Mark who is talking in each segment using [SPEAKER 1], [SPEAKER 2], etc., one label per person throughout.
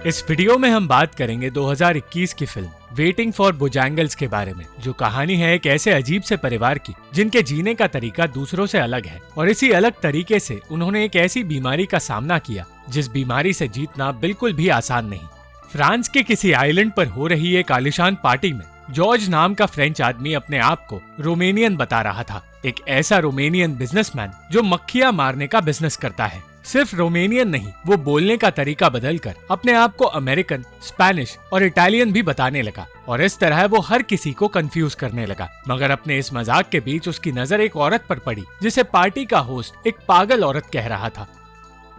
[SPEAKER 1] इस वीडियो में हम बात करेंगे 2021 की फिल्म वेटिंग फॉर बोजैंगल्स के बारे में, जो कहानी है एक ऐसे अजीब से परिवार की जिनके जीने का तरीका दूसरों से अलग है और इसी अलग तरीके से उन्होंने एक ऐसी बीमारी का सामना किया जिस बीमारी से जीतना बिल्कुल भी आसान नहीं। फ्रांस के किसी आइलैंड पर हो रही एक आलिशान पार्टी में जॉर्ज नाम का फ्रेंच आदमी अपने आप को रोमेनियन बता रहा था। एक ऐसा रोमेनियन बिजनेसमैन जो मक्खियां मारने का बिजनेस करता है। सिर्फ रोमेनियन नहीं, वो बोलने का तरीका बदलकर अपने आप को अमेरिकन, स्पेनिश और इटालियन भी बताने लगा और इस तरह वो हर किसी को कंफ्यूज करने लगा। मगर अपने इस मजाक के बीच उसकी नजर एक औरत पर पड़ी जिसे पार्टी का होस्ट एक पागल औरत कह रहा था।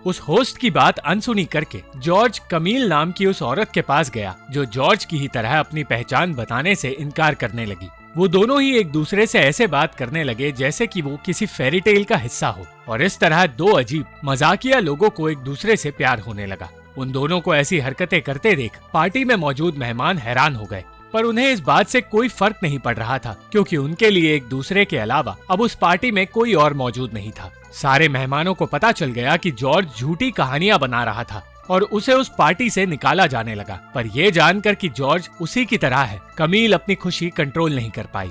[SPEAKER 1] उस होस्ट की बात अनसुनी करके जॉर्ज कमील नाम की उस औरत के पास गया जो जॉर्ज की ही तरह अपनी पहचान बताने से इनकार करने लगी। वो दोनों ही एक दूसरे से ऐसे बात करने लगे जैसे कि वो किसी फेरी टेल का हिस्सा हो और इस तरह दो अजीब मजाकिया लोगों को एक दूसरे से प्यार होने लगा। उन दोनों को ऐसी हरकतें करते देख पार्टी में मौजूद मेहमान हैरान हो गए, पर उन्हें इस बात से कोई फर्क नहीं पड़ रहा था क्योंकि उनके लिए एक दूसरे के अलावा अब उस पार्टी में कोई और मौजूद नहीं था। सारे मेहमानों को पता चल गया कि जॉर्ज झूठी कहानियां बना रहा था और उसे उस पार्टी से निकाला जाने लगा, पर यह जानकर कि जॉर्ज उसी की तरह है, कमील अपनी खुशी कंट्रोल नहीं कर पाई।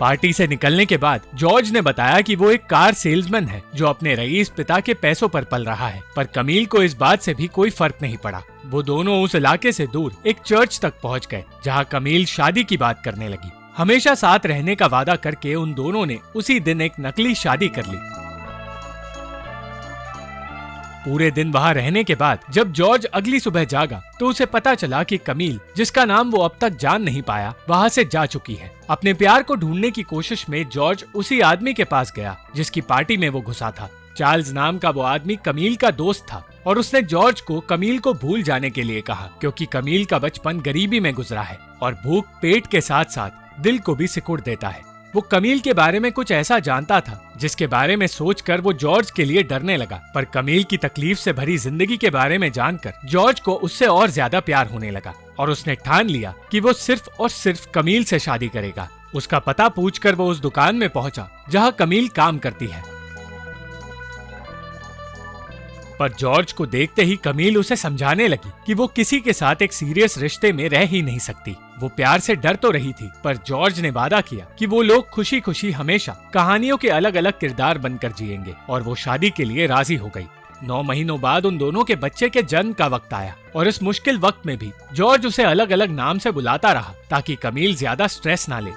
[SPEAKER 1] पार्टी से निकलने के बाद जॉर्ज ने बताया कि वो एक कार सेल्समैन है जो अपने रईस पिता के पैसों पर पल रहा है, पर कमील को इस बात से भी कोई फर्क नहीं पड़ा। वो दोनों उस इलाके से दूर एक चर्च तक पहुंच गए जहां कमील शादी की बात करने लगी। हमेशा साथ रहने का वादा करके उन दोनों ने उसी दिन एक नकली शादी कर ली। पूरे दिन वहां रहने के बाद जब जॉर्ज अगली सुबह जागा तो उसे पता चला कि कमील, जिसका नाम वो अब तक जान नहीं पाया, वहां से जा चुकी है। अपने प्यार को ढूंढने की कोशिश में जॉर्ज उसी आदमी के पास गया जिसकी पार्टी में वो घुसा था। चार्ल्स नाम का वो आदमी कमील का दोस्त था और उसने जॉर्ज को कमील को भूल जाने के लिए कहा क्योंकि कमील का बचपन गरीबी में गुजरा है और भूख पेट के साथ साथ दिल को भी सिकुड़ देता है। वो कमील के बारे में कुछ ऐसा जानता था जिसके बारे में सोचकर वो जॉर्ज के लिए डरने लगा, पर कमील की तकलीफ से भरी जिंदगी के बारे में जानकर जॉर्ज को उससे और ज्यादा प्यार होने लगा और उसने ठान लिया कि वो सिर्फ और सिर्फ कमील से शादी करेगा। उसका पता पूछकर वो उस दुकान में पहुंचा जहां कमील काम करती है, पर जॉर्ज को देखते ही कमील उसे समझाने लगी कि वो किसी के साथ एक सीरियस रिश्ते में रह ही नहीं सकती। वो प्यार से डर तो रही थी, पर जॉर्ज ने वादा किया कि वो लोग खुशी खुशी हमेशा कहानियों के अलग अलग किरदार बनकर जिएंगे और वो शादी के लिए राजी हो गई। 9 महीनों बाद उन दोनों के बच्चे के जन्म का वक्त आया और इस मुश्किल वक्त में भी जॉर्ज उसे अलग अलग नाम से बुलाता रहा ताकि कमील ज्यादा स्ट्रेस ना ले।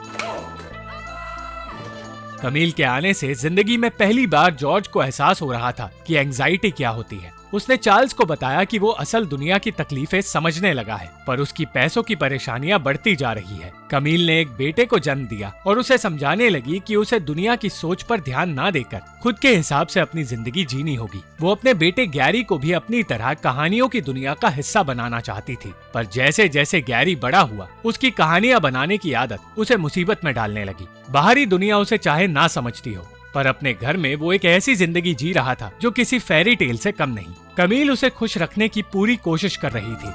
[SPEAKER 1] कमील के आने से जिंदगी में पहली बार जॉर्ज को एहसास हो रहा था कि एंजाइटी क्या होती है। उसने चार्ल्स को बताया कि वो असल दुनिया की तकलीफें समझने लगा है, पर उसकी पैसों की परेशानियां बढ़ती जा रही है। कमील ने एक बेटे को जन्म दिया और उसे समझाने लगी कि उसे दुनिया की सोच पर ध्यान ना देकर खुद के हिसाब से अपनी जिंदगी जीनी होगी। वो अपने बेटे गैरी को भी अपनी तरह कहानियों की दुनिया का हिस्सा बनाना चाहती थी, पर जैसे जैसे गैरी बड़ा हुआ उसकी कहानियां बनाने की आदत उसे मुसीबत में डालने लगी। बाहरी दुनिया उसे चाहे ना समझती हो, पर अपने घर में वो एक ऐसी जिंदगी जी रहा था जो किसी फेरी टेल से कम नहीं। कमील उसे खुश रखने की पूरी कोशिश कर रही थी।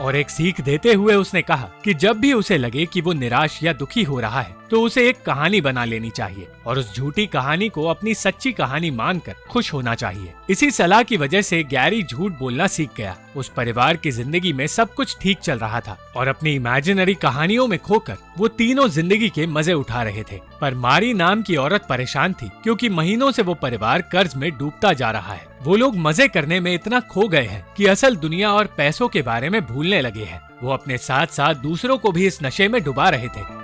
[SPEAKER 1] और एक सीख देते हुए उसने कहा कि जब भी उसे लगे कि वो निराश या दुखी हो रहा है तो उसे एक कहानी बना लेनी चाहिए और उस झूठी कहानी को अपनी सच्ची कहानी मानकर खुश होना चाहिए। इसी सलाह की वजह से गैरी झूठ बोलना सीख गया। उस परिवार की जिंदगी में सब कुछ ठीक चल रहा था और अपनी इमेजिनरी कहानियों में खोकर वो तीनों जिंदगी के मजे उठा रहे थे, पर मारी नाम की औरत परेशान थी क्योंकि महीनों से वो परिवार कर्ज में डूबता जा रहा है। वो लोग मजे करने में इतना खो गए हैं कि असल दुनिया और पैसों के बारे में भूलने लगे हैं। वो अपने साथ साथ दूसरों को भी इस नशे में डुबा रहे थे,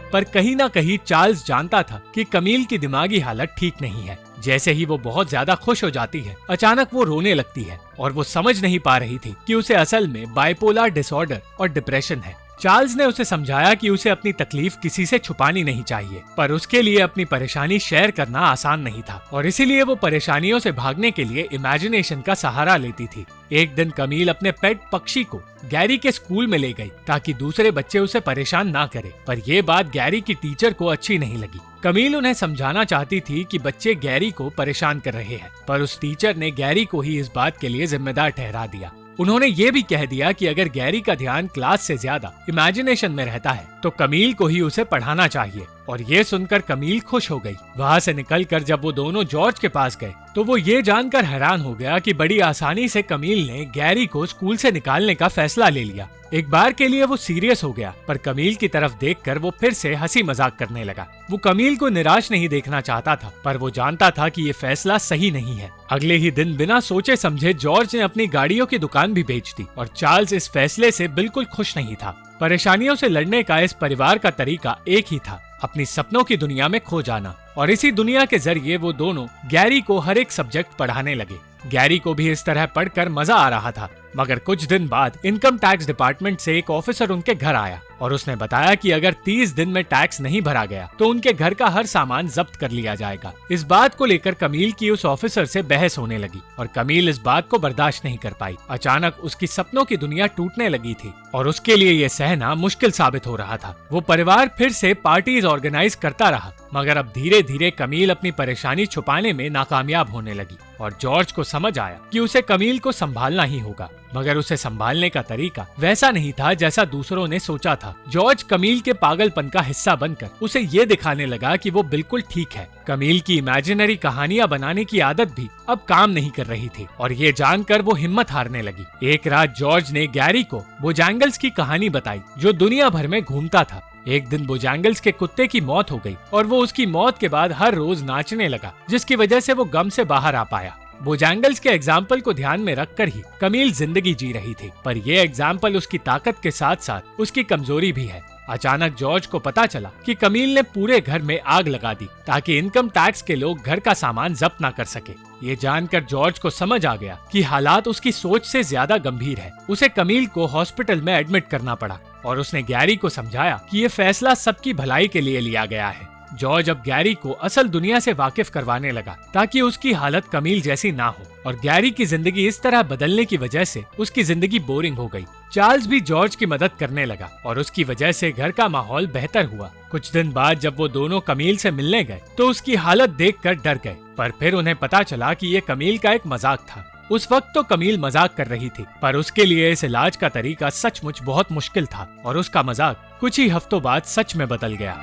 [SPEAKER 1] पर कहीं ना कहीं चार्ल्स जानता था कि कमील की दिमागी हालत ठीक नहीं है। जैसे ही वो बहुत ज्यादा खुश हो जाती है, अचानक वो रोने लगती है और वो समझ नहीं पा रही थी कि उसे असल में बाइपोलर डिसऑर्डर और डिप्रेशन है। चार्ल्स ने उसे समझाया कि उसे अपनी तकलीफ किसी से छुपानी नहीं चाहिए, पर उसके लिए अपनी परेशानी शेयर करना आसान नहीं था और इसीलिए वो परेशानियों से भागने के लिए इमेजिनेशन का सहारा लेती थी। एक दिन कमील अपने पेट पक्षी को गैरी के स्कूल में ले गई ताकि दूसरे बच्चे उसे परेशान ना करे, पर ये बात गैरी की टीचर को अच्छी नहीं लगी। कमील उन्हें समझाना चाहती थी कि बच्चे गैरी को परेशान कर रहे हैं, पर उस टीचर ने गैरी को ही इस बात के लिए जिम्मेदार ठहरा दिया। उन्होंने ये भी कह दिया कि अगर गैरी का ध्यान क्लास से ज्यादा इमेजिनेशन में रहता है तो कमील को ही उसे पढ़ाना चाहिए, और ये सुनकर कमील खुश हो गई। वहाँ से निकलकर जब वो दोनों जॉर्ज के पास गए तो वो ये जानकर हैरान हो गया कि बड़ी आसानी से कमील ने गैरी को स्कूल से निकालने का फैसला ले लिया। एक बार के लिए वो सीरियस हो गया, पर कमील की तरफ देखकर वो फिर से हंसी मजाक करने लगा। वो कमील को निराश नहीं देखना चाहता था, पर वो जानता था कि ये फैसला सही नहीं है। अगले ही दिन बिना सोचे समझे जॉर्ज ने अपनी गाड़ियों की दुकान भी बेच दी और चार्ल्स इस फैसले से बिल्कुल खुश नहीं था। परेशानियों से लड़ने का इस परिवार का तरीका एक ही था, अपनी सपनों की दुनिया में खो जाना, और इसी दुनिया के जरिए वो दोनों गैरी को हर एक सब्जेक्ट पढ़ाने लगे। गैरी को भी इस तरह पढ़कर मजा आ रहा था, मगर कुछ दिन बाद इनकम टैक्स डिपार्टमेंट से एक ऑफिसर उनके घर आया और उसने बताया कि अगर 30 दिन में टैक्स नहीं भरा गया तो उनके घर का हर सामान जब्त कर लिया जाएगा। इस बात को लेकर कमील की उस ऑफिसर से बहस होने लगी और कमील इस बात को बर्दाश्त नहीं कर पाई। अचानक उसकी सपनों की दुनिया टूटने लगी थी और उसके लिए ये सहना मुश्किल साबित हो रहा था। वो परिवार फिर से पार्टीज ऑर्गेनाइज करता रहा, मगर अब धीरे धीरे कमील अपनी परेशानी छुपाने में नाकामयाब होने लगी और जॉर्ज को समझ आया कि उसे कमील को संभालना ही होगा, मगर उसे संभालने का तरीका वैसा नहीं था जैसा दूसरों ने सोचा था। जॉर्ज कमील के पागलपन का हिस्सा बनकर उसे ये दिखाने लगा कि वो बिल्कुल ठीक है। कमील की इमेजिनरी कहानियां बनाने की आदत भी अब काम नहीं कर रही थी और ये जानकर वो हिम्मत हारने लगी। एक रात जॉर्ज ने गैरी को बोजैंगल्स की कहानी बताई जो दुनिया भर में घूमता था। एक दिन बोजैंगल्स के कुत्ते की मौत हो गई और वो उसकी मौत के बाद हर रोज नाचने लगा, जिसकी वजह से वो गम से बाहर आ पाया। बोजैंगल्स के एग्जाम्पल को ध्यान में रखकर ही कमील जिंदगी जी रही थी, पर ये एग्जाम्पल उसकी ताकत के साथ साथ उसकी कमजोरी भी है। अचानक जॉर्ज को पता चला कि कमील ने पूरे घर में आग लगा दी ताकि इनकम टैक्स के लोग घर का सामान जब्त न कर सके। ये जानकर जॉर्ज को समझ आ गया कि हालात उसकी सोच से ज्यादा गंभीर है। उसे कमील को हॉस्पिटल में एडमिट करना पड़ा और उसने गैरी को समझाया कि ये फैसला सबकी भलाई के लिए लिया गया है। जॉर्ज अब गैरी को असल दुनिया से वाकिफ करवाने लगा ताकि उसकी हालत कमील जैसी ना हो, और गैरी की जिंदगी इस तरह बदलने की वजह से उसकी जिंदगी बोरिंग हो गई। चार्ल्स भी जॉर्ज की मदद करने लगा और उसकी वजह से घर का माहौल बेहतर हुआ। कुछ दिन बाद जब वो दोनों कमील से मिलने गए तो उसकी हालत देखकर डर गए, पर फिर उन्हें पता चला कि ये कमील का एक मजाक था। उस वक्त तो कमील मजाक कर रही थी, पर उसके लिए इस इलाज का तरीका सचमुच बहुत मुश्किल था और उसका मजाक कुछ ही हफ्तों बाद सच में बदल गया।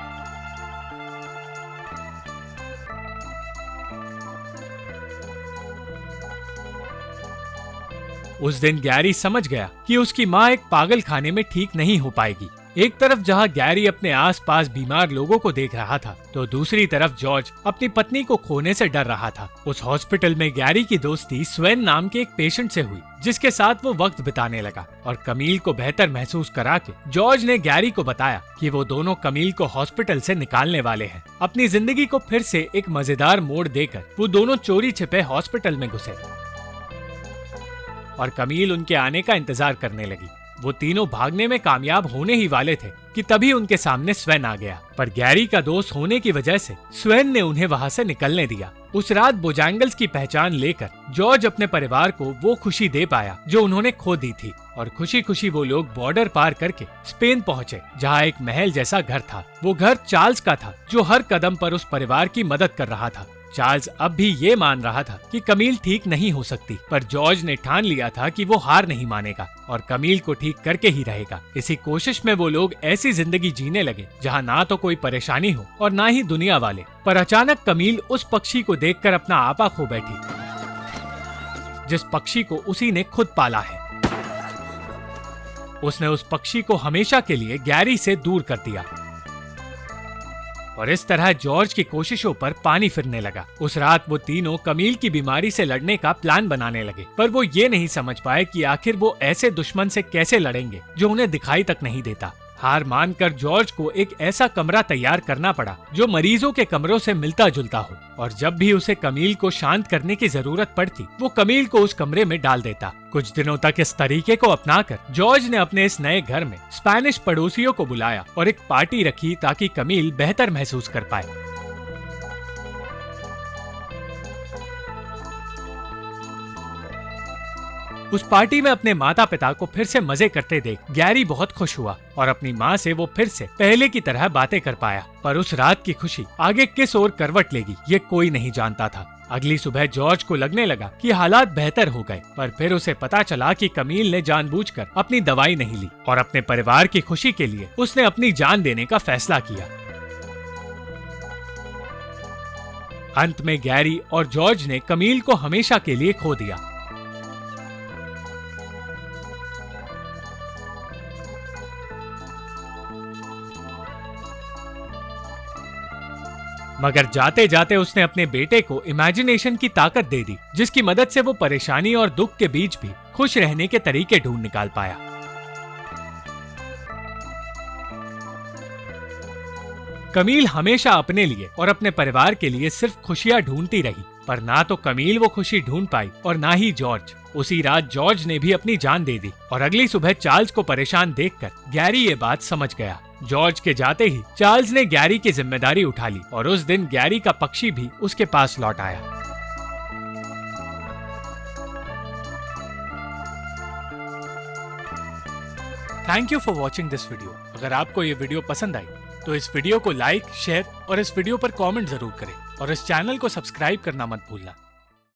[SPEAKER 1] उस दिन गैरी समझ गया कि उसकी माँ एक पागल खाने में ठीक नहीं हो पाएगी। एक तरफ जहाँ गैरी अपने आसपास बीमार लोगों को देख रहा था, तो दूसरी तरफ जॉर्ज अपनी पत्नी को खोने से डर रहा था। उस हॉस्पिटल में गैरी की दोस्ती स्वेन नाम के एक पेशेंट से हुई, जिसके साथ वो वक्त बिताने लगा, और कमील को बेहतर महसूस करा के जॉर्ज ने गैरी को बताया कि वो दोनों कमील को हॉस्पिटल से निकालने वाले हैं। अपनी जिंदगी को फिर से एक मजेदार मोड़ देकर वो दोनों चोरी छिपे हॉस्पिटल में घुसे और कमील उनके आने का इंतजार करने लगी। वो तीनों भागने में कामयाब होने ही वाले थे कि तभी उनके सामने स्वेन आ गया, पर गैरी का दोस्त होने की वजह से स्वेन ने उन्हें वहां से निकलने दिया। उस रात बोजैंगल्स की पहचान लेकर जॉर्ज अपने परिवार को वो खुशी दे पाया जो उन्होंने खो दी थी, और खुशी खुशी वो लोग बॉर्डर पार करके स्पेन पहुंचे, जहां एक महल जैसा घर था। वो घर चार्ल्स का था, जो हर कदम पर उस परिवार की मदद कर रहा था। चार्ल्स अब भी ये मान रहा था कि कमील ठीक नहीं हो सकती, पर जॉर्ज ने ठान लिया था कि वो हार नहीं मानेगा और कमील को ठीक करके ही रहेगा। इसी कोशिश में वो लोग ऐसी जिंदगी जीने लगे जहां ना तो कोई परेशानी हो और ना ही दुनिया वाले। पर अचानक कमील उस पक्षी को देखकर अपना आपा खो बैठी, जिस पक्षी को उसी ने खुद पाला है। उसने उस पक्षी को हमेशा के लिए गैरी से दूर कर दिया और इस तरह जॉर्ज की कोशिशों पर पानी फिरने लगा। उस रात वो तीनों कमील की बीमारी से लड़ने का प्लान बनाने लगे, पर वो ये नहीं समझ पाए कि आखिर वो ऐसे दुश्मन से कैसे लड़ेंगे जो उन्हें दिखाई तक नहीं देता। हार मानकर जॉर्ज को एक ऐसा कमरा तैयार करना पड़ा जो मरीजों के कमरों से मिलता जुलता हो, और जब भी उसे कमील को शांत करने की जरूरत पड़ती वो कमील को उस कमरे में डाल देता। कुछ दिनों तक इस तरीके को अपनाकर जॉर्ज ने अपने इस नए घर में स्पेनिश पड़ोसियों को बुलाया और एक पार्टी रखी ताकि कमील बेहतर महसूस कर पाए। उस पार्टी में अपने माता पिता को फिर से मजे करते देख गैरी बहुत खुश हुआ और अपनी माँ से वो फिर से पहले की तरह बातें कर पाया। पर उस रात की खुशी आगे किस ओर करवट लेगी ये कोई नहीं जानता था। अगली सुबह जॉर्ज को लगने लगा कि हालात बेहतर हो गए, पर फिर उसे पता चला कि कमील ने जानबूझकर अपनी दवाई नहीं ली और अपने परिवार की खुशी के लिए उसने अपनी जान देने का फैसला किया। अंत में गैरी और जॉर्ज ने कमील को हमेशा के लिए खो दिया। मगर जाते जाते उसने अपने बेटे को इमेजिनेशन की ताकत दे दी, जिसकी मदद से वो परेशानी और दुख के बीच भी खुश रहने के तरीके ढूंढ निकाल पाया। कमील हमेशा अपने लिए और अपने परिवार के लिए सिर्फ खुशियां ढूंढती रही, पर ना तो कमील वो खुशी ढूंढ पाई और ना ही जॉर्ज। उसी रात जॉर्ज ने भी अपनी जान दे दी और अगली सुबह चार्ल्स को परेशान देखकर गैरी ये बात समझ गया। जॉर्ज के जाते ही चार्ल्स ने गैरी की जिम्मेदारी उठा ली और उस दिन गैरी का पक्षी भी उसके पास लौट आया। Thank you for watching this video. अगर आपको ये वीडियो पसंद आई तो इस वीडियो को लाइक, शेयर और इस वीडियो पर कमेंट जरूर करें और इस चैनल को सब्सक्राइब करना मत भूलना।